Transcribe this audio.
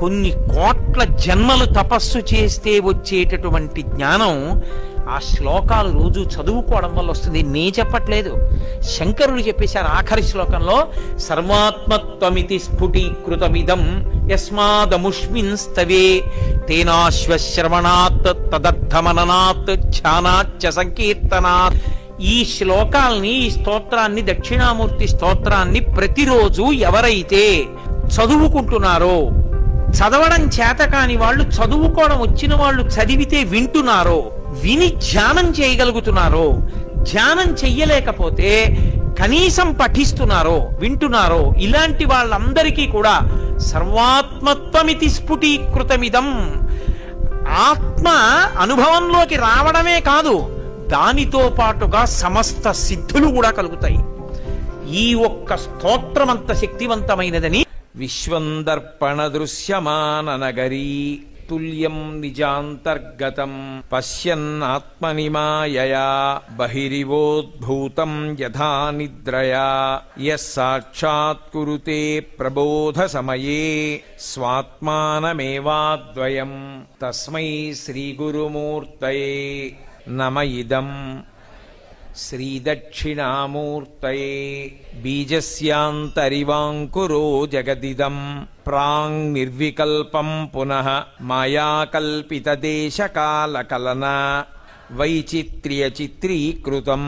కొన్ని కోట్ల జన్మలు తపస్సు చేస్తే వచ్చేటటువంటి జ్ఞానం ఆ శ్లోకాలు రోజు చదువుకోవడం వల్ల వస్తుంది. నే చెప్పట్లేదు, శంకరులు చెప్పేశారు ఆఖరి శ్లోకంలో. సర్వాత్మత్వమితి స్ఫుటీకృతమిదం యస్మాదముష్మిన్ స్తవే తేనాశ్వశ్రవణాత్ తదర్థమననాత్ ధ్యానాచ్చ సంకీర్తనాత్. ఈ శ్లోకాల్ని, ఈ స్తోత్రాన్ని, దక్షిణామూర్తి స్తోత్రాన్ని ప్రతిరోజు ఎవరైతే చదువుకుంటున్నారో, చదవడం చేత కాని వాళ్ళు, చదువుకోవడం వచ్చిన వాళ్ళు చదివితే వింటున్నారో, విని ధ్యానం చేయగలుగుతున్నారో, ధ్యానం చెయ్యలేకపోతే కనీసం పఠిస్తున్నారో, వింటున్నారో, ఇలాంటి వాళ్ళందరికీ కూడా సర్వాత్మత్వమితి స్ఫుటీకృతమిదం, ఆత్మ అనుభవంలోకి రావడమే కాదు, దానితో పాటుగా సమస్త సిద్ధులు కూడా కలుగుతాయి. ఈ ఒక్క స్తోత్రమంత శక్తివంతమైనదని. విశ్వందర్పణ దృశ్యమాననగరీ తుల్యం నిజాంతర్గతం పశ్యన్నాత్మని మాయయా బహిరివోద్భూతం యథా నిద్రయా యస్సాక్షాత్ కురుతే ప్రబోధ సమయే స్వాత్మానమేవాద్వయం తస్మై శ్రీ గురుమూర్తయే నమ ఇదం. శ్రీదక్షిణామూర్తయే బీజస్యాంతరివాంకురో జగదిదం ప్రాంగ్ నిర్వికల్పం పునః మాయాకల్పితదేశకాలకలన వైచిత్ర్య చిత్రీకృతం